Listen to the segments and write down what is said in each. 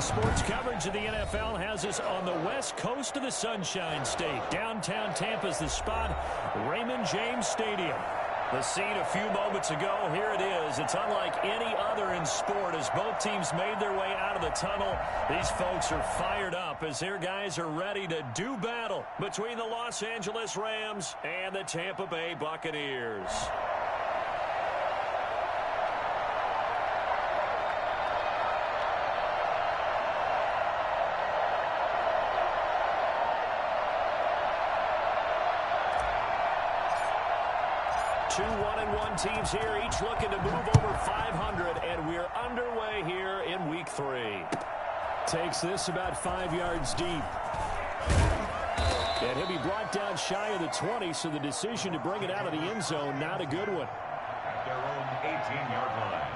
Sports coverage of the NFL has us on the west coast of the Sunshine State. Downtown Tampa's the spot, Raymond James Stadium. The scene a few moments ago, here it is. It's unlike any other in sport as both teams made their way out of the tunnel. These folks are fired up as their guys are ready to do battle between the Los Angeles Rams and the Tampa Bay Buccaneers. Two 1-1 teams here, each looking to move over 500, and we're underway here in week 3. Takes this about 5 yards deep. And he'll be brought down shy of the 20, so the decision to bring it out of the end zone, not a good one. At their own 18-yard line.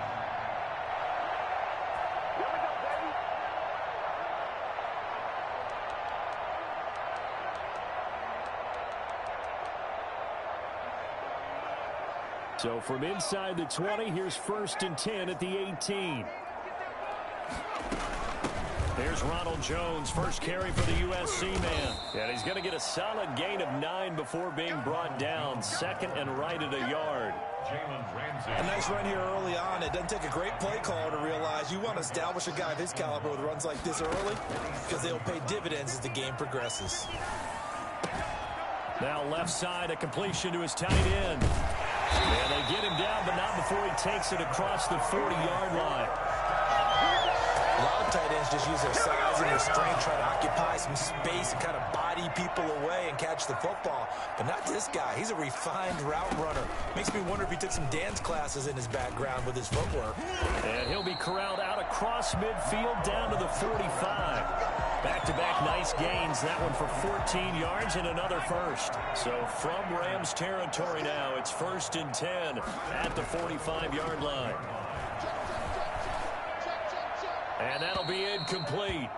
So from inside the 20, here's 1st and 10 at the 18. There's Ronald Jones, first carry for the USC man. And he's going to get a solid gain of 9 before being brought down. 2nd and right at a yard. A nice run here early on. It doesn't take a great play caller to realize you want to establish a guy of his caliber with runs like this early because they'll pay dividends as the game progresses. Now left side, a completion to his tight end. And they get him down, but not before he takes it across the 40-yard line. A lot of tight ends just use their size and their strength, try to occupy some space and kind of body people away and catch the football. But not this guy. He's a refined route runner. Makes me wonder if he took some dance classes in his background with his footwork. And he'll be corralled out across midfield down to the 45. Back-to-back nice gains. That one for 14 yards and another first. So from Rams territory now, it's 1st and 10 at the 45-yard line. And that'll be incomplete.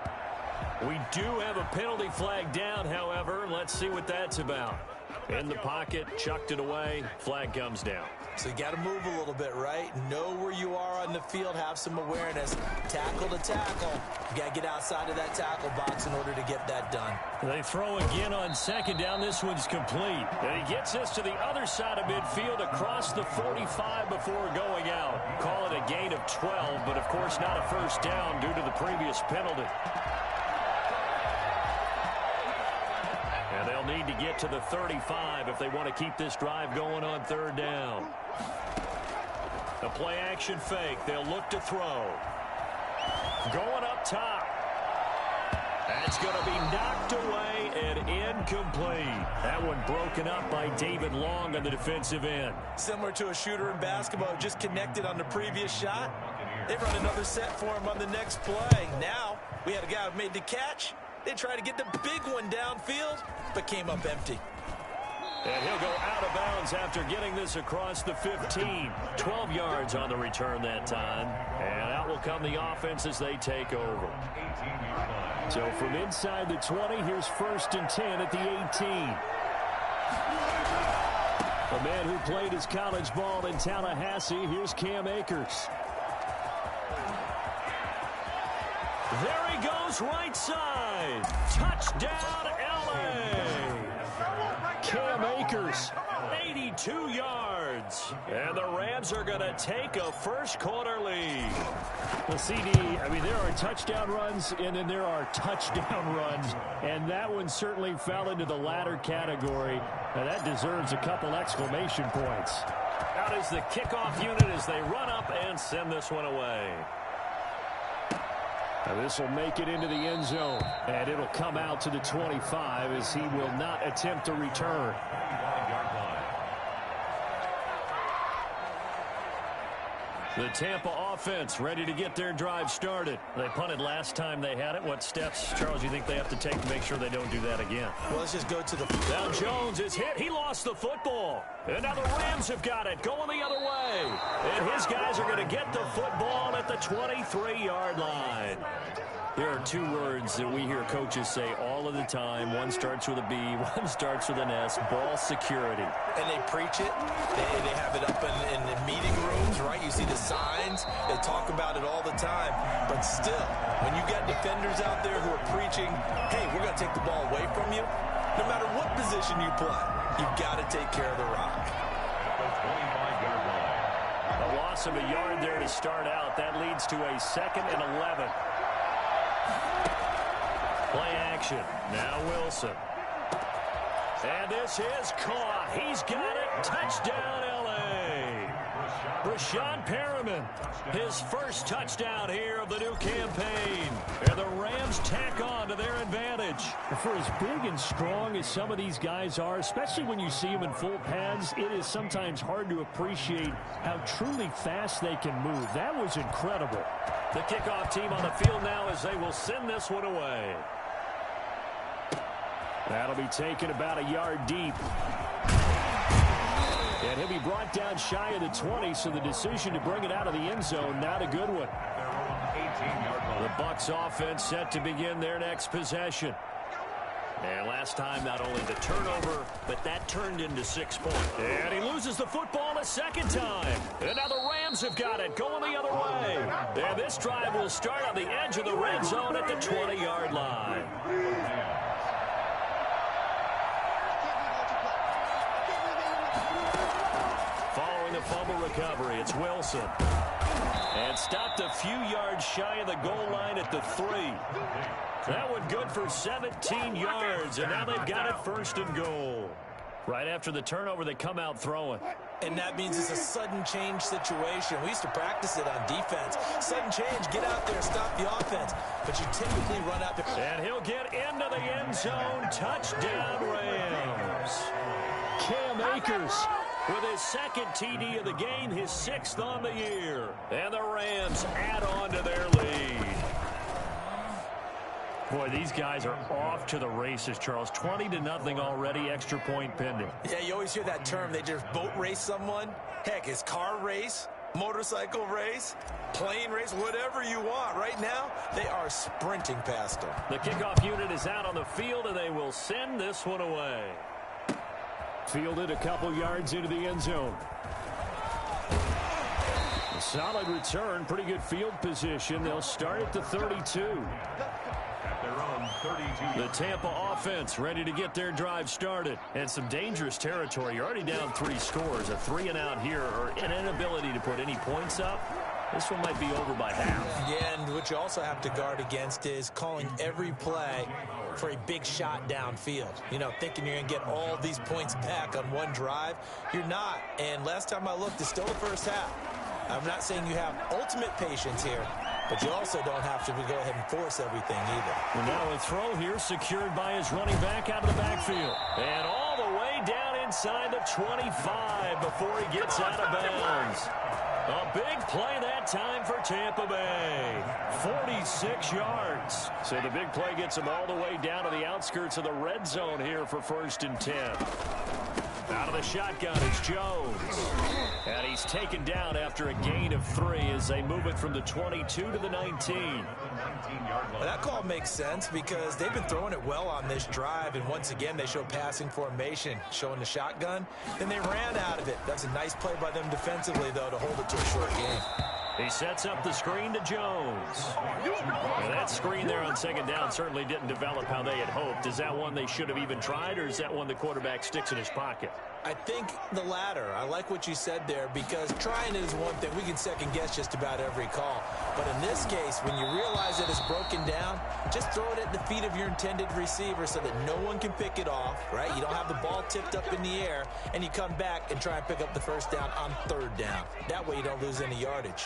We do have a penalty flag down, however. Let's see what that's about. In the pocket, chucked it away, flag comes down. So you got to move a little bit, right? Know where you are on the field, have some awareness. Tackle to tackle. You got to get outside of that tackle box in order to get that done. They throw again on 2nd down. This one's complete. And he gets us to the other side of midfield across the 45 before going out. Call it a gain of 12, but of course not a first down due to the previous penalty. And they'll need to get to the 35 if they want to keep this drive going on 3rd down. A play-action fake. They'll look to throw. Going up top. That's going to be knocked away and incomplete. That one broken up by David Long on the defensive end. Similar to a shooter in basketball, just connected on the previous shot. They run another set for him on the next play. Now, we had a guy who made the catch. They tried to get the big one downfield, but came up empty. And he'll go out of bounds after getting this across the 15. 12 yards on the return that time. And out will come the offense as they take over. So from inside the 20, here's 1st and 10 at the 18. A man who played his college ball in Tallahassee, here's Cam Akers. There he goes, right side. Touchdown, L.A. Cam Akers, 82 yards. And the Rams are going to take a first-quarter lead. The CD, I mean, there are touchdown runs, and then there are touchdown runs. And that one certainly fell into the latter category. And that deserves a couple exclamation points. Out is the kickoff unit as they run up and send this one away. Now this will make it into the end zone, and it'll come out to the 25 as he will not attempt a return. The Tampa offense ready to get their drive started. They punted last time they had it. What steps, Charles, you think they have to take to make sure they don't do that again? Well, let's just go to the... Now Jones is hit. He lost the football. And now the Rams have got it, going the other way. And his guys are going to get the football at the 23-yard line. There are two words that we hear coaches say all of the time. One starts with a B, one starts with an S, ball security. And they preach it. They have it up in the meeting rooms, right? You see the signs. They talk about it all the time. But still, when you got defenders out there who are preaching, hey, we're going to take the ball away from you, no matter what position you play, you've got to take care of the rock. A loss of a yard there to start out. That leads to a 2nd and 11. Play action. Now Wilson. And this is caught. He's got it. Touchdown, L.A. Brashad Perriman, his first touchdown here of the new campaign. And the Rams tack on to their advantage. For as big and strong as some of these guys are, especially when you see them in full pads, it is sometimes hard to appreciate how truly fast they can move. That was incredible. The kickoff team on the field now as they will send this one away. That'll be taken about a yard deep. And he'll be brought down shy of the 20, so the decision to bring it out of the end zone, not a good one. The Bucs offense set to begin their next possession. And last time, not only the turnover, but that turned into 6 points. And he loses the football a second time. And now the Rams have got it, going the other way. And this drive will start on the edge of the red zone at the 20-yard line. Following the fumble recovery, it's Wilson. And stopped a few yards shy of the goal line at the 3. That one good for 17 yards, and now they've got it 1st and goal. Right after the turnover, they come out throwing. And that means it's a sudden change situation. We used to practice it on defense. Sudden change, get out there, stop the offense. But you typically run out there. And he'll get into the end zone. Touchdown, Rams. Cam Akers with his 2nd TD of the game, his 6th on the year. And the Rams add on to their lead. Boy, these guys are off to the races, Charles. 20-0 already, extra point pending. Yeah, you always hear that term. They just boat race someone. Heck, it's car race, motorcycle race, plane race, whatever you want. Right now, they are sprinting past them. The kickoff unit is out on the field, and they will send this one away. Fielded a couple yards into the end zone. A solid return, pretty good field position. They'll start at the 32. The Tampa offense ready to get their drive started. And some dangerous territory. You're already down 3 scores. A 3 and out here, or an inability to put any points up. This one might be over by half. Yeah, and what you also have to guard against is calling every play for a big shot downfield. You know, thinking you're going to get all these points back on one drive. You're not. And last time I looked, it's still the first half. I'm not saying you have ultimate patience here, but you also don't have to go ahead and force everything either. Well, now a throw here secured by his running back out of the backfield. And all the way down inside the 25 before he gets out of bounds. A big play that time for Tampa Bay. 46 yards. So the big play gets him all the way down to the outskirts of the red zone here for 1st and 10. Out of the shotgun, it's Jones. And he's taken down after a gain of 3 as they move it from the 22 to the 19. Well, that call makes sense because they've been throwing it well on this drive, and once again they show passing formation, showing the shotgun. Then they ran out of it. That's a nice play by them defensively, though, to hold it to a short game. He sets up the screen to Jones. And that screen there on 2nd down certainly didn't develop how they had hoped. Is that one they should have even tried, or is that one the quarterback sticks in his pocket? I think the latter. I like what you said there because trying it is one thing. We can second guess just about every call. But in this case, when you realize that it's broken down, just throw it at the feet of your intended receiver so that no one can pick it off, right? You don't have the ball tipped up in the air, and you come back and try and pick up the 1st down on 3rd down. That way you don't lose any yardage.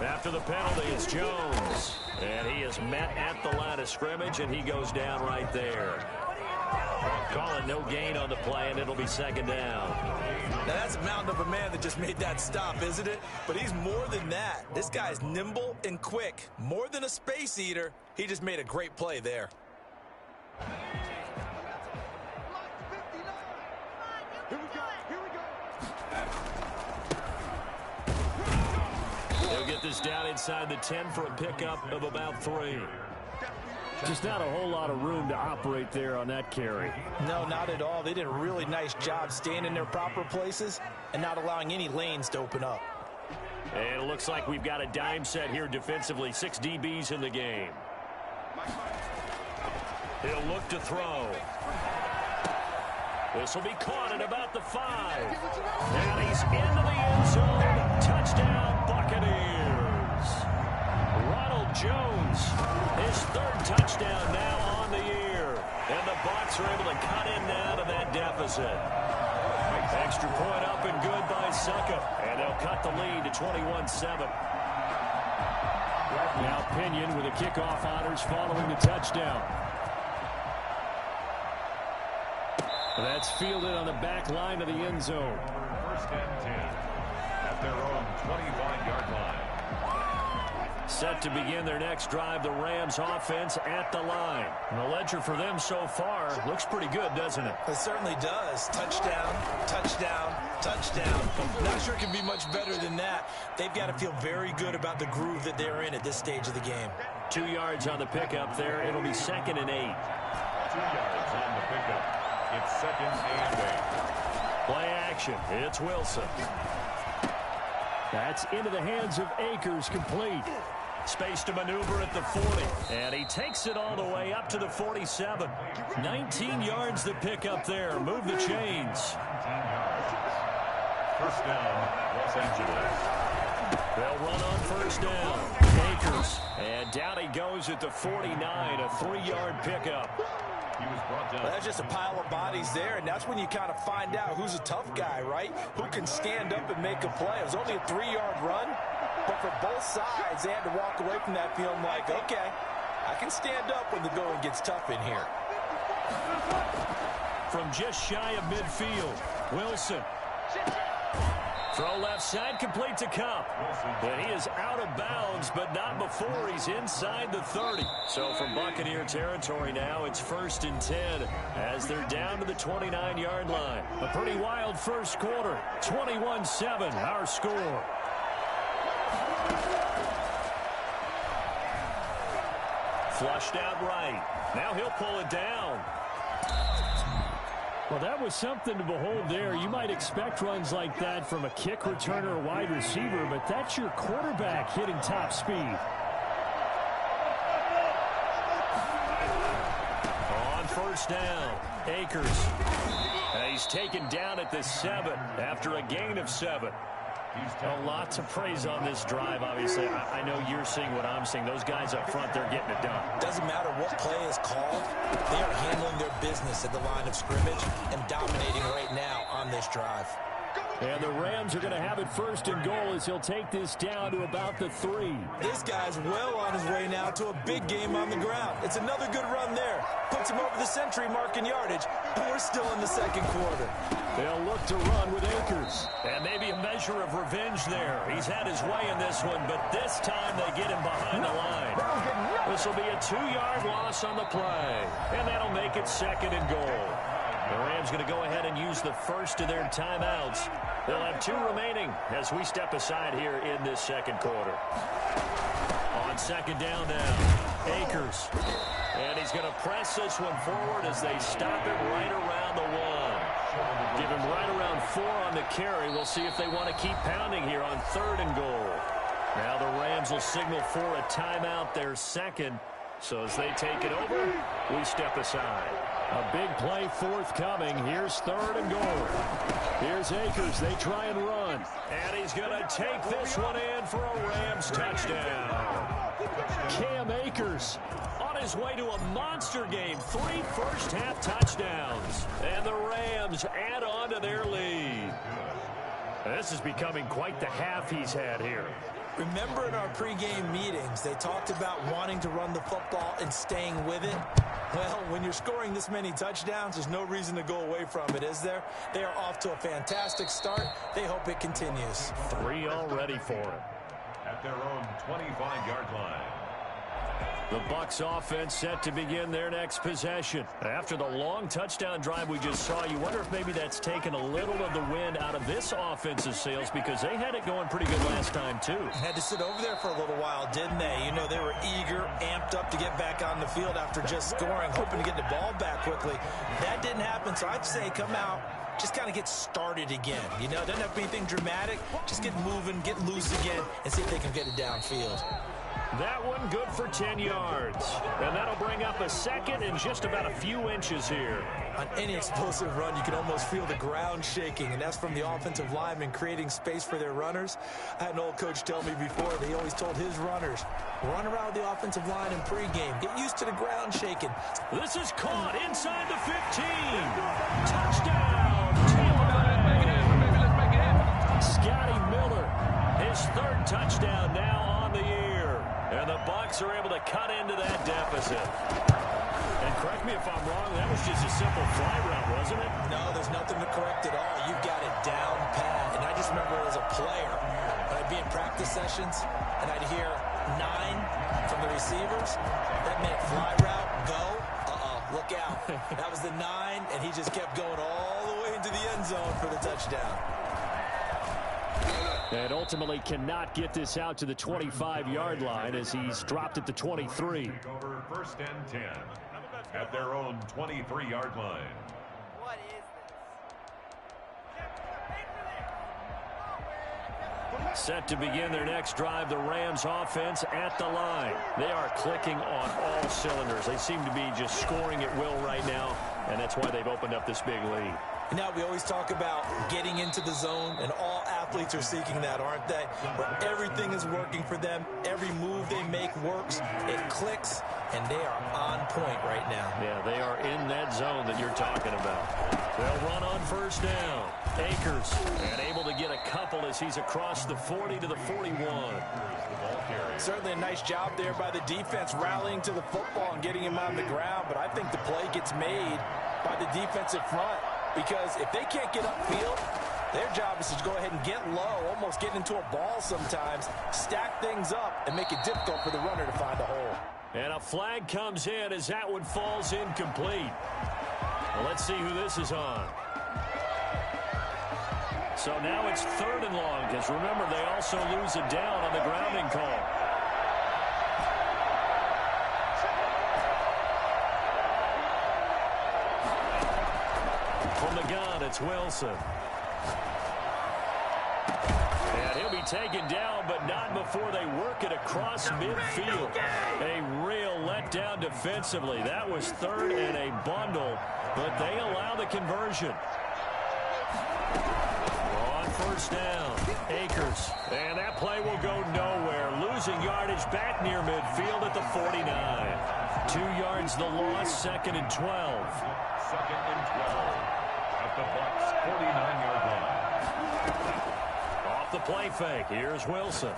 After the penalty, it's Jones. And he is met at the line of scrimmage, and he goes down right there. Calling no gain on the play, and it'll be 2nd down. Now, that's a mountain of a man that just made that stop, isn't it? But he's more than that. This guy's nimble and quick. More than a space eater. He just made a great play there. this down inside the 10 for a pickup of about 3. Just not a whole lot of room to operate there on that carry. No, not at all. They did a really nice job staying in their proper places and not allowing any lanes to open up. And it looks like we've got a dime set here defensively. 6 DBs in the game. He'll look to throw. This will be caught at about the 5. And he's into the end zone. Touchdown, Buccaneers. Ronald Jones, his 3rd touchdown now on the year. And the Bucs are able to cut him down to that deficit. Extra point up and good by Succa. And they'll cut the lead to 21-7. Now Pinion with the kickoff honors following the touchdown. That's fielded on the back line of the end zone. First and 10 at their own 25-yard line. Set to begin their next drive, the Rams offense at the line. And the ledger for them so far looks pretty good, doesn't it? It certainly does. Touchdown, touchdown, touchdown. Not sure it can be much better than that. They've got to feel very good about the groove that they're in at this stage of the game. 2 yards on the pickup there. It'll be 2nd and 8. 2 yards on the pickup. It's 2nd and 8. Play action. It's Wilson. That's into the hands of Akers, complete. Space to maneuver at the 40. And he takes it all the way up to the 47. 19 yards to pick up there. Move the chains. 19 yards. First down, Los Angeles. They'll run on first down. Akers. And down he goes at the 49. A 3-yard pickup. He was brought down. Well, that's just a pile of bodies there, and that's when you kind of find out who's a tough guy, right? Who can stand up and make a play. It was only a 3-yard run, but for both sides, they had to walk away from that feeling like, okay, I can stand up when the going gets tough in here. From just shy of midfield, Wilson. Throw left side, complete to Cup. And he is out of bounds, but not before he's inside the 30. So from Buccaneer territory now, it's 1st and 10 as they're down to the 29-yard line. A pretty wild first quarter. 21-7, our score. Flushed out right. Now he'll pull it down. Well, that was something to behold there. You might expect runs like that from a kick returner or wide receiver, but that's your quarterback hitting top speed. On first down, Akers. And he's taken down at the 7 after a gain of 7. A lot to praise on this drive, obviously. I know you're seeing what I'm seeing. Those guys up front, they're getting it done. Doesn't matter what play is called. They are handling their business at the line of scrimmage and dominating right now on this drive. And the Rams are going to have it 1st and goal as he'll take this down to about the 3. This guy's well on his way now to a big game on the ground. It's another good run there. Puts him over the century mark in yardage, and we're still in the 2nd quarter. They'll look to run with Akers. And maybe a measure of revenge there. He's had his way in this one, but this time they get him behind the line. This will be a 2-yard loss on the play, and that'll make it 2nd and goal. The Rams going to go ahead and use the first of their timeouts. They'll have 2 remaining as we step aside here in this 2nd quarter. On 2nd down now, Akers. And he's going to press this one forward as they stop him right around the 1. Give him right around 4 on the carry. We'll see if they want to keep pounding here on 3rd and goal. Now the Rams will signal for a timeout, their 2nd. So as they take it over, we step aside. A big play forthcoming. Here's 3rd and goal. Here's Akers. They try and run. And he's going to take this one in for a Rams touchdown. Cam Akers on his way to a monster game. 3 first-half touchdowns. And the Rams add on to their lead. This is becoming quite the half he's had here. Remember in our pregame meetings, they talked about wanting to run the football and staying with it? Well, when you're scoring this many touchdowns, there's no reason to go away from it, is there? They are off to a fantastic start. They hope it continues. 3 already for him. At their own 25-yard line. The Bucs offense set to begin their next possession. After the long touchdown drive we just saw, you wonder if maybe that's taken a little of the wind out of this offensive sails because they had it going pretty good last time too. Had to sit over there for a little while, didn't they? You know, they were eager, amped up to get back on the field after just scoring, hoping to get the ball back quickly. That didn't happen, so I'd say come out, just kind of get started again. You know, doesn't have to be anything dramatic. Just get moving, get loose again, and see if they can get it downfield. That one good for 10 yards. And that'll bring up a second and just about a few inches here. On any explosive run, you can almost feel the ground shaking, and that's from the offensive linemen creating space for their runners. I had an old coach tell me before, he always told his runners, run around the offensive line in pregame. Get used to the ground shaking. This is caught inside the 15. Touchdown, Tampa Bay. Scotty Miller, his third touchdown now on the year. And the Bucs are able to cut into that deficit. And correct me if I'm wrong, that was just a simple fly route, wasn't it? No, there's nothing to correct at all. You've got it down pat. And I just remember as a player, when I'd be in practice sessions, and I'd hear 9 from the receivers. That meant fly route, go. Look out. That was the 9, and he just kept going all the way into the end zone for the touchdown. And ultimately cannot get this out to the 25-yard line as he's dropped at the 23. Over 1st and 10 at their own 23-yard line. What is this? Set to begin their next drive, the Rams offense at the line. They are clicking on all cylinders. They seem to be just scoring at will right now, and that's why they've opened up this big lead. Now, we always talk about getting into the zone, and all athletes are seeking that, aren't they? Where everything is working for them, every move they make works, it clicks, and they are on point right now. Yeah, they are in that zone that you're talking about. They'll run on first down. Akers, and able to get a couple as he's across the 40 to the 41. Certainly a nice job there by the defense rallying to the football and getting him on the ground, but I think the play gets made by the defensive front. Because if they can't get upfield, their job is to go ahead and get low, almost get into a ball sometimes, stack things up, and make it difficult for the runner to find a hole. And a flag comes in as that one falls incomplete. Well, let's see who this is on. So now it's 3rd and long, because remember, they also lose a down on the grounding call. From the gun, it's Wilson. And he'll be taken down, but not before they work it across midfield. A real letdown defensively. That was 3rd and a bundle, but they allow the conversion. On first down, Akers. And that play will go nowhere. Losing yardage back near midfield at the 49. 2 yards the loss, 2nd and 12. 2nd and 12. The Bucs 49-yard line. Off the play fake. Here's Wilson.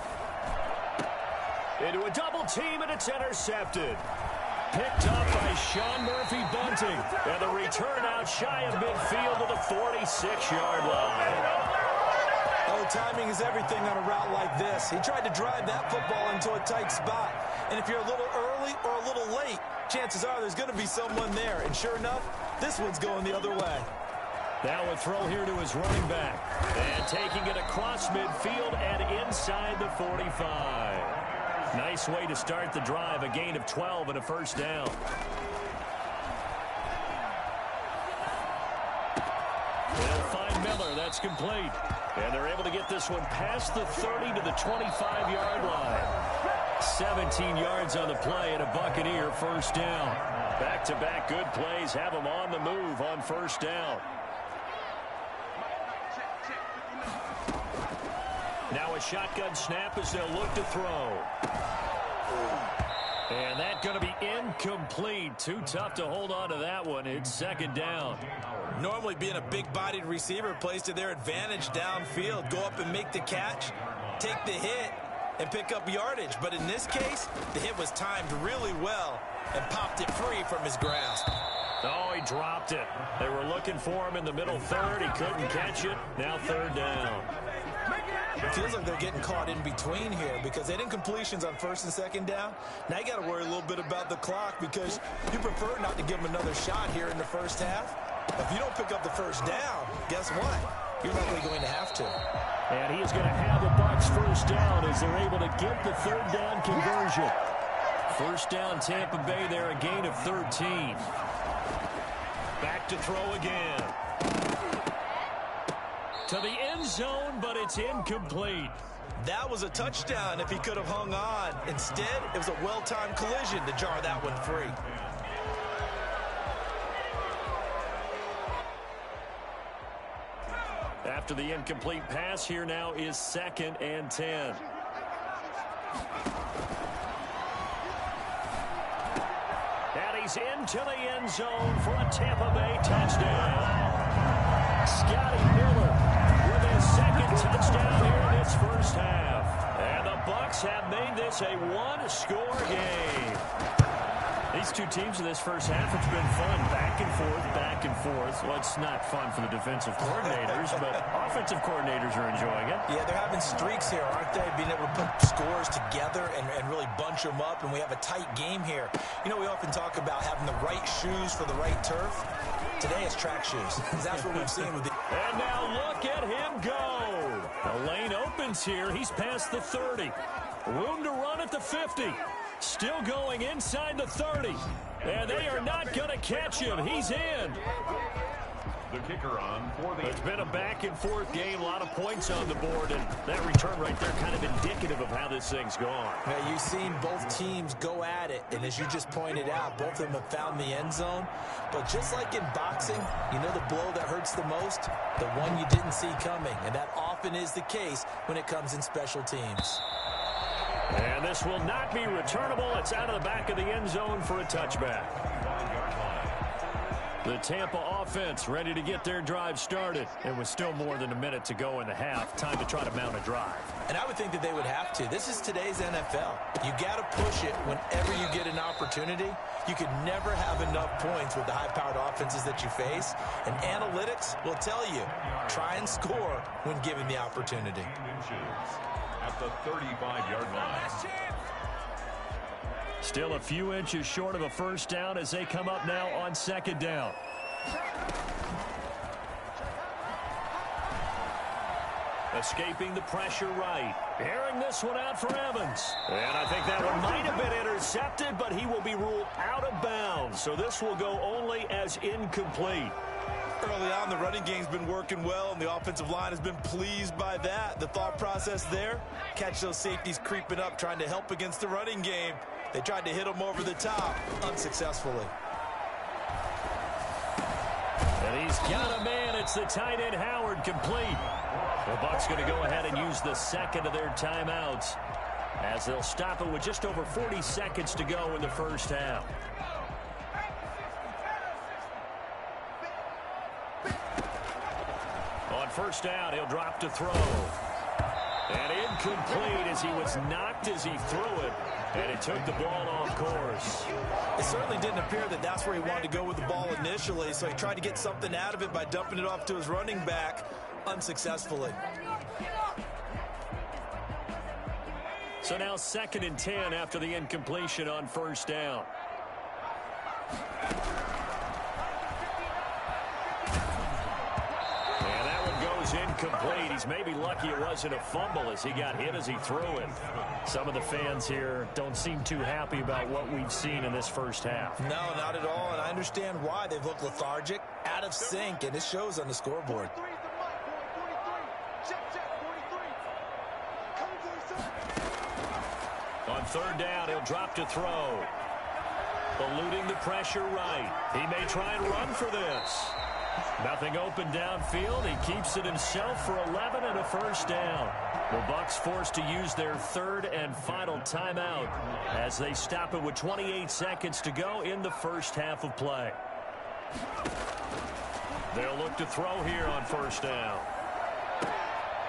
Into a double team, and it's intercepted. Picked up by Sean Murphy Bunting. And the return out shy of midfield to the 46-yard line. Oh, timing is everything on a route like this. He tried to drive that football into a tight spot. And if you're a little early or a little late, chances are there's going to be someone there. And sure enough, this one's going the other way. Now a throw here to his running back. And taking it across midfield and inside the 45. Nice way to start the drive. A gain of 12 and a first down. They'll find Miller. That's complete. And they're able to get this one past the 30 to the 25-yard line. 17 yards on the play and a Buccaneer first down. Back-to-back good plays have them on the move on first down. Now a shotgun snap as they'll look to throw. And that's going to be incomplete. Too tough to hold on to that one. It's 2nd down. Normally being a big-bodied receiver plays to their advantage downfield. Go up and make the catch, take the hit, and pick up yardage. But in this case, the hit was timed really well and popped it free from his grasp. Oh, he dropped it. They were looking for him in the middle third. He couldn't catch it. Now 3rd down. It feels like they're getting caught in between here because they didn't completions on first and second down. Now you got to worry a little bit about the clock because you prefer not to give them another shot here in the first half. If you don't pick up the first down, guess what? You're likely going to have to. And he is going to have the Bucs first down as they're able to get the third down conversion. First down, Tampa Bay there, a gain of 13. Back to throw again. To the end zone, but it's incomplete. That was a touchdown if he could have hung on. Instead, it was a well-timed collision to jar that one free. After the incomplete pass, here now is 2nd and 10. And he's into the end zone for a Tampa Bay touchdown. Scotty Miller with his second touchdown here in this first half. And the Bucs have made this a one-score game. These two teams in this first half, it's been fun. Back and forth, back and forth. Well, it's not fun for the defensive coordinators, but offensive coordinators are enjoying it. Yeah, they're having streaks here, aren't they? Being able to put scores together and really bunch them up, and we have a tight game here. You know, we often talk about having the right shoes for the right turf. Today it's track shoes. That's what we've seen with the... And now look at him go. The lane opens here. He's past the 30. Room to run at the 50. Still going inside the 30. And they are not going to catch him. He's in. The kicker on for the... It's been a back-and-forth game. A lot of points on the board. And that return right there kind of indicative of how this thing's gone. Now, you've seen both teams go at it. And as you just pointed out, both of them have found the end zone. But just like in boxing, you know the blow that hurts the most? The one you didn't see coming. And that often is the case when it comes in special teams. And this will not be returnable. It's out of the back of the end zone for a touchback. The Tampa offense ready to get their drive started. And with still more than a minute to go in the half, time to try to mount a drive. And I would think that they would have to. This is today's NFL. You got to push it whenever you get an opportunity. You could never have enough points with the high-powered offenses that you face. And analytics will tell you, try and score when given the opportunity. At the 35-yard line. Still a few inches short of a first down as they come up now on 2nd down. Escaping the pressure right. Airing this one out for Evans. And I think that one might have been intercepted, but he will be ruled out of bounds. So this will go only as incomplete. Early on, the running game's been working well, and the offensive line has been pleased by that. The thought process there, catch those safeties creeping up, trying to help against the running game. They tried to hit them over the top, unsuccessfully. And he's got a man. It's the tight end, Howard, complete. The Bucs going to go ahead and use the second of their timeouts as they'll stop it with just over 40 seconds to go in the first half. On first down, he'll drop to throw. And incomplete as he was knocked as he threw it. And it took the ball off course. It certainly didn't appear that that's where he wanted to go with the ball initially, so he tried to get something out of it by dumping it off to his running back unsuccessfully. So now 2nd and 10 after the incompletion on first down. Incomplete. He's maybe lucky it wasn't a fumble as he got hit as he threw it. Some of the fans here don't seem too happy about what we've seen in this first half. No, not at all, and I understand why. They've looked lethargic, out of sync, and it shows on the scoreboard. On third down, he'll drop to throw. Eluding the pressure right. He may try and run for this. Nothing open downfield. He keeps it himself for 11 and a first down. The Bucs forced to use their third and final timeout as they stop it with 28 seconds to go in the first half of play. They'll look to throw here on first down.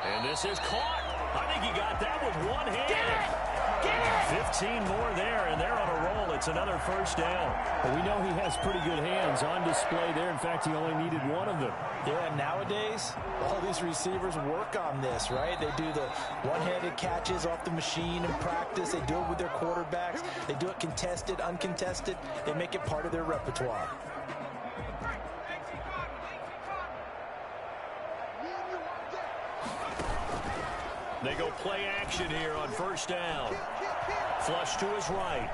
And this is caught. I think he got that with one hand. 15 more there, and they're on a roll. It's another first down. Well, we know he has pretty good hands on display there. In fact, he only needed one of them. Yeah, nowadays, all these receivers work on this, right? They do the one-handed catches off the machine in practice. They do it with their quarterbacks. They do it contested, uncontested. They make it part of their repertoire. They go play action here on first down. Flush to his right.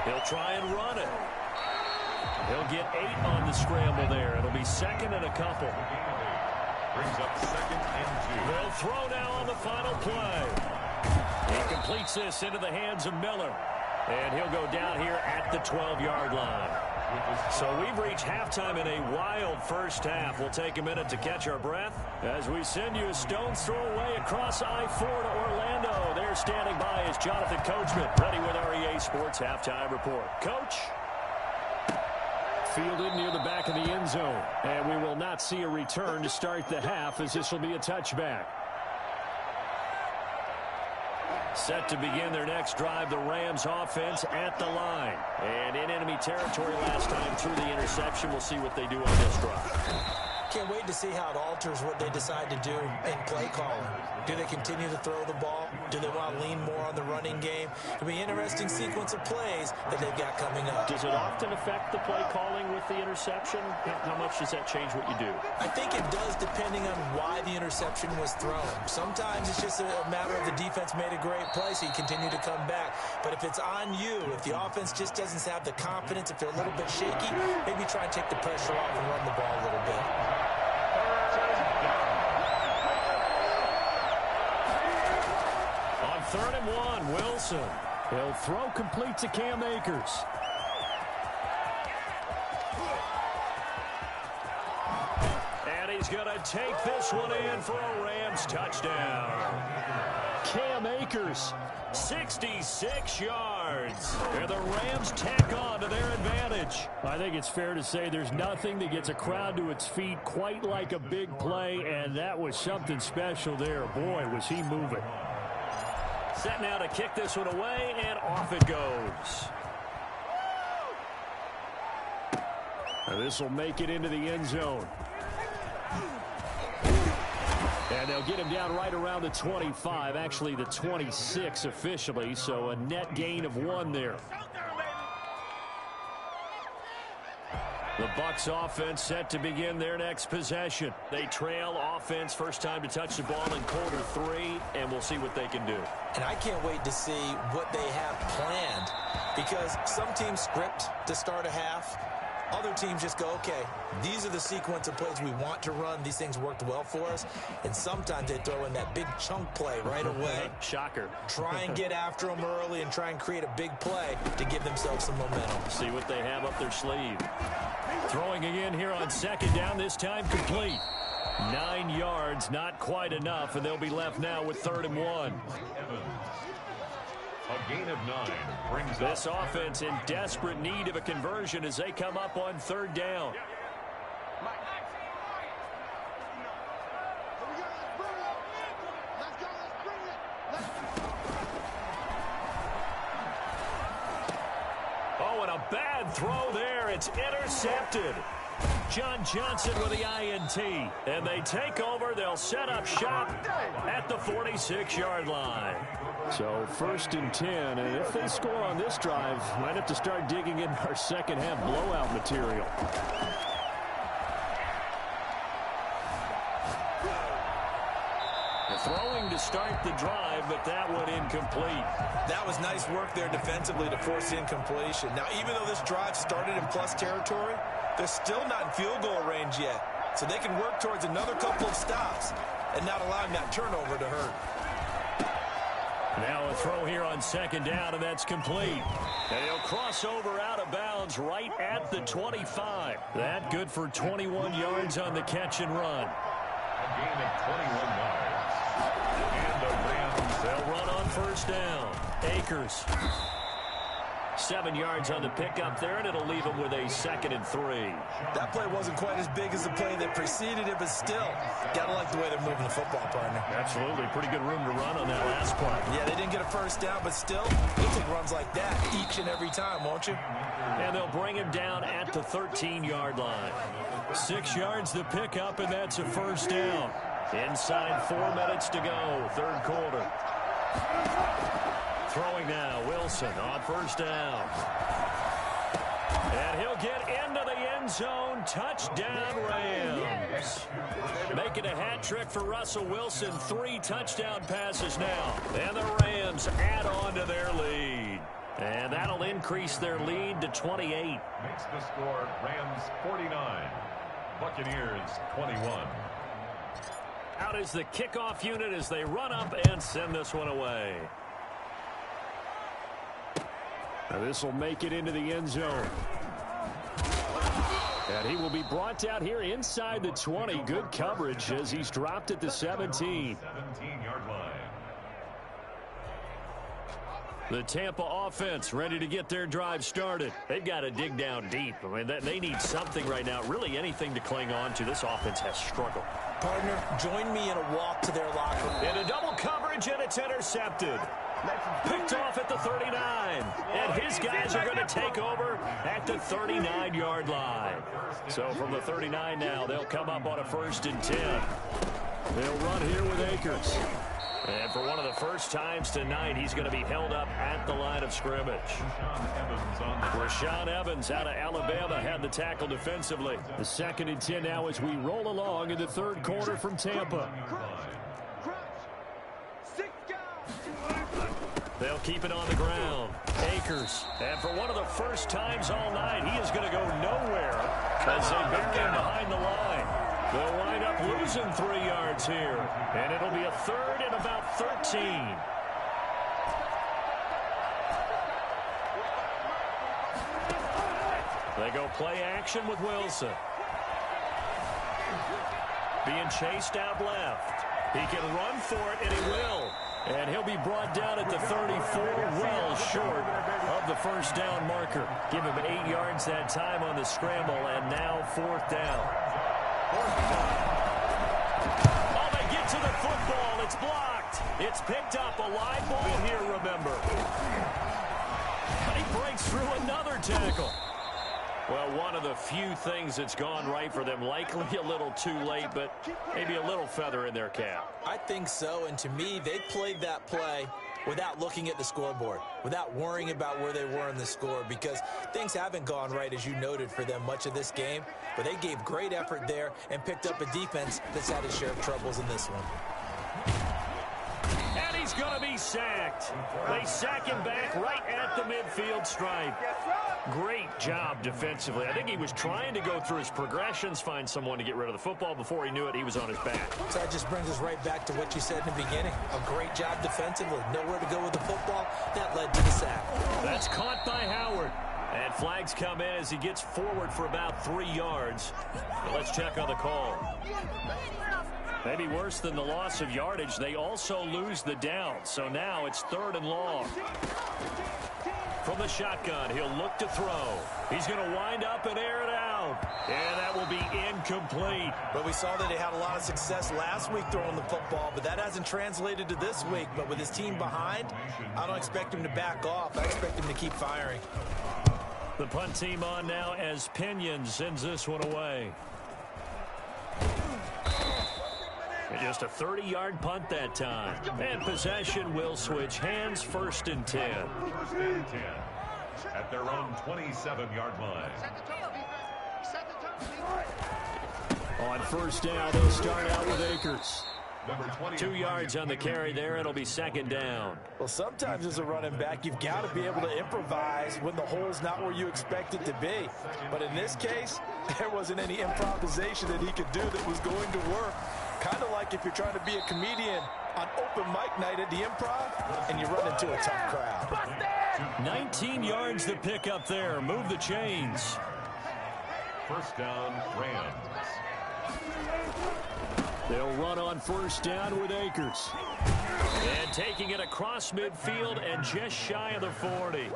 He'll try and run it. He'll get 8 on the scramble there. It'll be second and a couple. Brings up second and 2. They'll throw now on the final play. He completes this into the hands of Miller. And he'll go down here at the 12-yard line. So we've reached halftime in a wild first half. We'll take a minute to catch our breath as we send you a stone's throw away across I-4 to Orlando. There standing by is Jonathan Coachman, ready with REA Sports Halftime Report. Coach? Fielded near the back of the end zone. And we will not see a return to start the half, as this will be a touchback. Set to begin their next drive, the Rams offense at the line. And in enemy territory last time through the interception. We'll see what they do on this drive. Can't wait to see how it alters what they decide to do in play calling. Do they continue to throw the ball? Do they want to lean more on the running game? It'll be an interesting sequence of plays that they've got coming up. Does it often affect the play calling with the interception? How much does that change what you do? I think it does, depending on why the interception was thrown. Sometimes it's just a matter of the defense made a great play, so you continue to come back. But if it's on you, if the offense just doesn't have the confidence, if they're a little bit shaky, maybe try and take the pressure off and run the ball a little bit. On 3rd and 1, Wilson. He'll throw complete to Cam Akers. And he's going to take this one in for a Rams touchdown. Cam Akers. 66 yards. And the Rams tack on to their advantage. I think it's fair to say there's nothing that gets a crowd to its feet quite like a big play, and that was something special there. Boy, was he moving. Set now to kick this one away, and off it goes. This will make it into the end zone. And they'll get him down right around the 25, actually the 26 officially, so a net gain of 1 there. The Bucs offense set to begin their next possession. They trail offense, first time to touch the ball in quarter 3, and we'll see what they can do. And I can't wait to see what they have planned, because some teams script to start a half. Other teams just go, okay, these are the sequence of plays we want to run. These things worked well for us. And sometimes they throw in that big chunk play right away. Shocker. Try and get after them early and try and create a big play to give themselves some momentum. See what they have up their sleeve. Throwing again here on 2nd down, this time complete. 9 yards, not quite enough, and they'll be left now with 3rd and 1. A gain of 9 brings this offense in desperate need of a conversion as they come up on 3rd down. Oh, and a bad throw there. It's intercepted. John Johnson with the INT. And they take over. They'll set up shop at the 46-yard line. So 1st and 10, and if they score on this drive, might have to start digging in our second half blowout material. Throwing to start the drive, but that one incomplete. That was nice work there defensively to force the incompletion. Now, even though this drive started in plus territory, they're still not in field goal range yet. So they can work towards another couple of stops and not allowing that turnover to hurt. Now a throw here on 2nd down, and that's complete. And he'll cross over out of bounds right at the 25. That good for 21 yards on the catch and run. a gain of 21 yards. And the Rams, they'll run on 1st down. Akers 7 yards on the pickup there, and it'll leave him with a 2nd and 3. That play wasn't quite as big as the play that preceded it, but still, gotta like the way they're moving the football, partner. Absolutely. Pretty good room to run on that last play. Yeah, they didn't get a first down, but still, you'll take runs like that each and every time, won't you? And they'll bring him down at the 13-yard line. 6 yards to pick up, and that's a first down. Inside 4 minutes to go, third quarter. Throwing now, Wilson on first down. And he'll get into the end zone. Touchdown, Rams. Making a hat trick for Russell Wilson. 3 touchdown passes now. And the Rams add on to their lead. And that'll increase their lead to 28. Makes the score Rams 49, Buccaneers 21. Out is the kickoff unit as they run up and send this one away. Now this will make it into the end zone. And he will be brought out here inside the 20. Good coverage as he's dropped at the 17. 17-yard line. The Tampa offense ready to get their drive started. They've got to dig down deep. I mean, they need something right now, really anything to cling on to. This offense has struggled. Partner, join me in a walk to their locker room. In a double coverage, and it's intercepted. Picked off at the 39. And his guys are going to take over at the 39-yard line. So from the 39 now, they'll come up on a 1st and 10. They'll run here with Akers. And for one of the first times tonight, he's going to be held up at the line of scrimmage. Rashaan Evans out of Alabama had the tackle defensively. The 2nd and 10 now as we roll along in the third quarter from Tampa. They'll keep it on the ground. Akers. And for one of the first times all night, he is going to go nowhere as they bury him behind the line. They'll wind up losing 3 yards here. And it'll be a 3rd and about 13. They go play action with Wilson. Being chased out left. He can run for it, and he will. And he'll be brought down at the 34, well short of the first down marker. Give him 8 yards that time on the scramble, and now 4th down. Oh, they get to the football. It's blocked. It's picked up. A live ball here, remember. He breaks through another tackle. Well, one of the few things that's gone right for them. Likely a little too late, but maybe a little feather in their cap. I think so, and to me, they played that play without looking at the scoreboard, without worrying about where they were in the score, because things haven't gone right, as you noted, for them much of this game. But they gave great effort there and picked up a defense that's had its share of troubles in this one. And he's going to be sacked. They sack him back right at the midfield stripe. Great job defensively. I think he was trying to go through his progressions, find someone to get rid of the football. Before he knew it, he was on his back. So that just brings us right back to what you said in the beginning. A great job defensively. Nowhere to go with the football. That led to the sack. That's caught by Howard. And flags come in as he gets forward for about 3 yards. But let's check on the call. Maybe worse than the loss of yardage, they also lose the down. So now it's 3rd and long. From the shotgun, he'll look to throw. He's going to wind up and air it out. And that will be incomplete. But we saw that he had a lot of success last week throwing the football, but that hasn't translated to this week. But with his team behind, I don't expect him to back off. I expect him to keep firing. The punt team on now as Pinion sends this one away. Just a 30-yard punt that time. And possession will switch hands, 1st and 10. 1st and 10 at their own 27-yard line. On 1st down, they'll start out with Akers. 2 yards on the carry there. It'll be 2nd down. Well, sometimes as a running back, you've got to be able to improvise when the hole's not where you expect it to be. But in this case, there wasn't any improvisation that he could do that was going to work. Kind of like if you're trying to be a comedian on open mic night at the Improv and you run into a tough crowd. 19 yards to pick up there. Move the chains. 1st down, Rams. They'll run on 1st down with Akers. And taking it across midfield and just shy of the 40.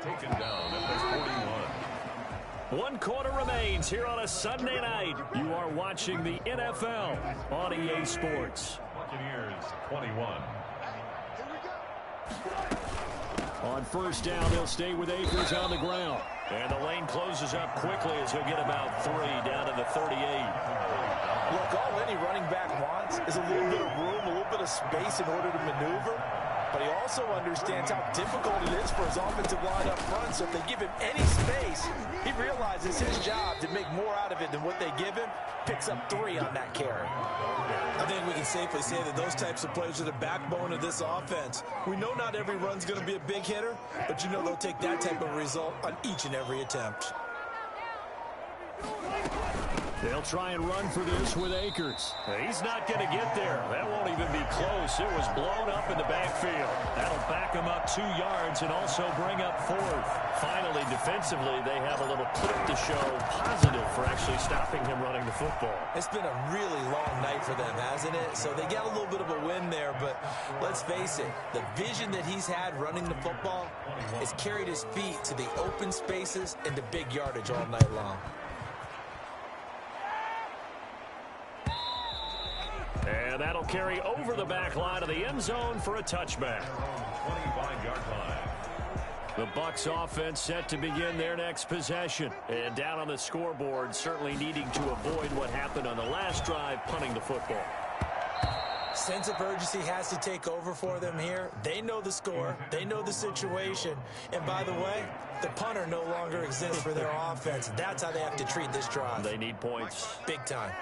taken down at the 41. One quarter remains here on a Sunday night. You are watching the NFL on EA Sports. Buccaneers 21. On first down, they'll stay with Akers on the ground. And the lane closes up quickly as he'll get about 3 down to the 38. Look, all any running back wants is a little bit of room, a little bit of space in order to maneuver. But he also understands how difficult it is for his offensive line up front. So if they give him any space, he realizes his job to make more out of it than what they give him. Picks up 3 on that carry. I think we can safely say that those types of plays are the backbone of this offense. We know not every run's going to be a big hitter, but you know they'll take that type of result on each and every attempt. They'll try and run for this with Akers. He's not going to get there. That won't even be close. It was blown up in the backfield. That'll back him up 2 yards and also bring up 4th. Finally, defensively, they have a little clip to show positive for actually stopping him running the football. It's been a really long night for them, hasn't it? So they got a little bit of a win there, but let's face it, the vision that he's had running the football has carried his feet to the open spaces and the big yardage all night long. And that'll carry over the back line of the end zone for a touchback. 25-yard line. The Bucs offense set to begin their next possession. And down on the scoreboard, certainly needing to avoid what happened on the last drive, punting the football. Sense of urgency has to take over for them here. They know the score. They know the situation. And by the way, the punter no longer exists for their offense. That's how they have to treat this drive. They need points. Big time.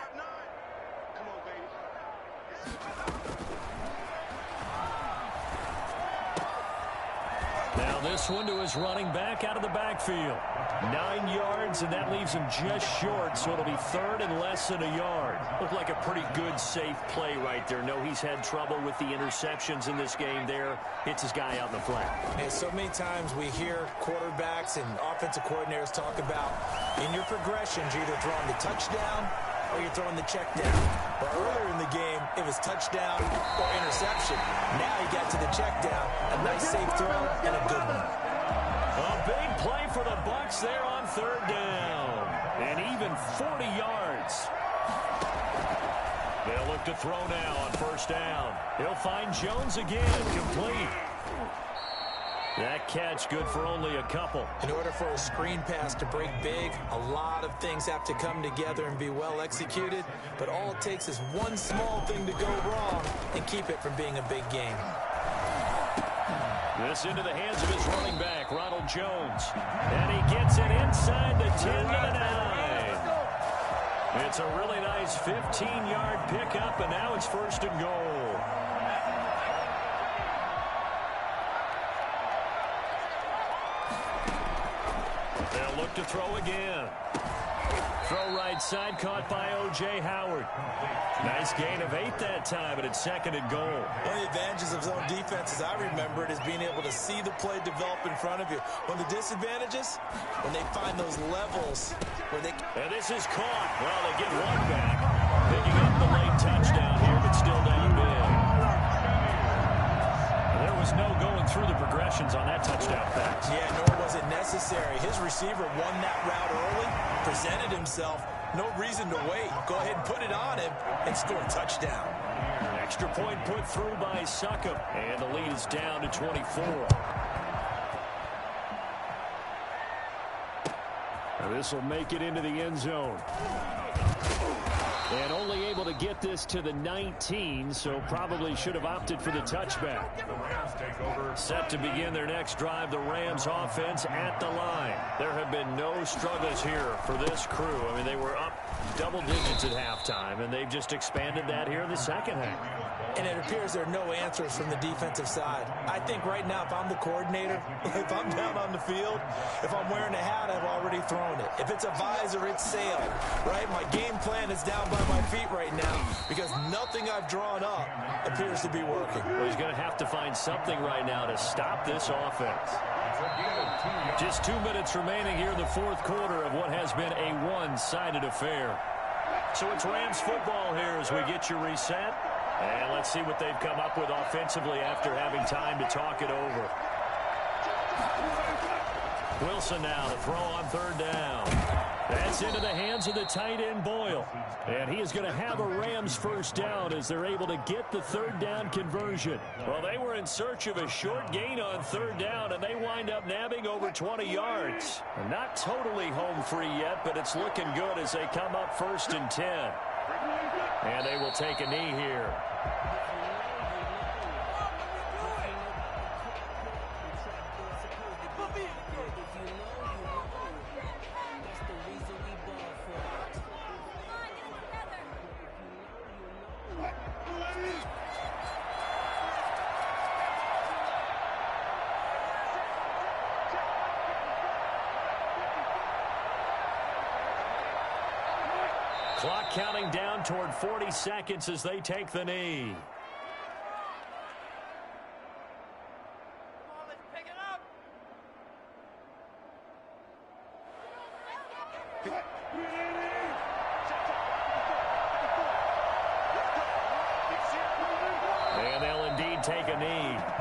Now this one to his running back out of the backfield. 9 yards, and that leaves him just short, so it'll be 3rd and less than a yard. Looked like a pretty good, safe play right there. No, he's had trouble with the interceptions in this game there. Hits his guy out in the flat. And so many times we hear quarterbacks and offensive coordinators talk about in your progressions, you're either throwing the touchdown or you're throwing the check down. But earlier in the game, it was touchdown or interception. Now he got to the check down. A nice safe throw and a good one. A big play for the Bucs there on 3rd down. And even 40 yards. They'll look to throw now on 1st down. He'll find Jones again, complete. That catch good for only a couple. In order for a screen pass to break big, a lot of things have to come together and be well executed. But all it takes is one small thing to go wrong and keep it from being a big game. This into the hands of his running back, Ronald Jones. And he gets it inside the 10 to the 9. It's a really nice 15-yard pickup, and now it's 1st and goal. They'll look to throw again. Throw right side, caught by O.J. Howard. Nice gain of 8 that time, but it's 2nd and goal. One of the advantages of zone defense, as I remember it, is being able to see the play develop in front of you. One of the disadvantages, when they find those levels where they... And this is caught. Well, they get one back. Picking up the late touchdown here, but still down big. There was no going through the progressions on that touchdown pass. Yeah, nor was it necessary. His receiver won that route early, presented himself. No reason to wait. Go ahead and put it on him and score a touchdown. Extra point put through by Succop. And the lead is down to 24. Now this will make it into the end zone. And only able to get this to the 19, so probably should have opted for the touchback. Set to begin their next drive, the Rams offense at the line. There have been no struggles here for this crew. I mean, they were up double digits at halftime, and they've just expanded that here in the second half. And it appears there are no answers from the defensive side. I think right now, if I'm the coordinator, if I'm down on the field, if I'm wearing a hat, I've already thrown it. If it's a visor, it's sailed, right? My game plan is down by my feet right now because nothing I've drawn up appears to be working. Well, he's going to have to find something right now to stop this offense. Just 2 minutes remaining here in the 4th quarter of what has been a one-sided affair. So it's Rams football here as we get you reset. And let's see what they've come up with offensively after having time to talk it over. Wilson now to throw on third down. That's into the hands of the tight end, Boyle. And he is going to have a Rams first down as they're able to get the third down conversion. Well, they were in search of a short gain on third down, and they wind up nabbing over 20 yards. Not totally home free yet, but it's looking good as they come up 1st and 10. And they will take a knee here. Clock counting down toward 40 seconds as they take the knee. Come on, let's pick it up. And they'll indeed take a knee.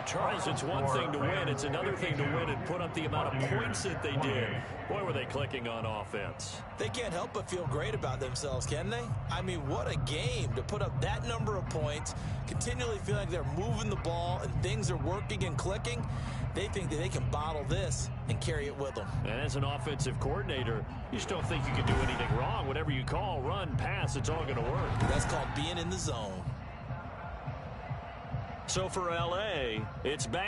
Charles, it's one thing to win. It's another thing to win and put up the amount of points that they did. Boy, were they clicking on offense. They can't help but feel great about themselves, can they? I mean, what a game to put up that number of points, continually feel like they're moving the ball and things are working and clicking. They think that they can bottle this and carry it with them. And as an offensive coordinator, you just don't think you can do anything wrong. Whatever you call, run, pass, it's all going to work. That's called being in the zone. So for L.A., it's back.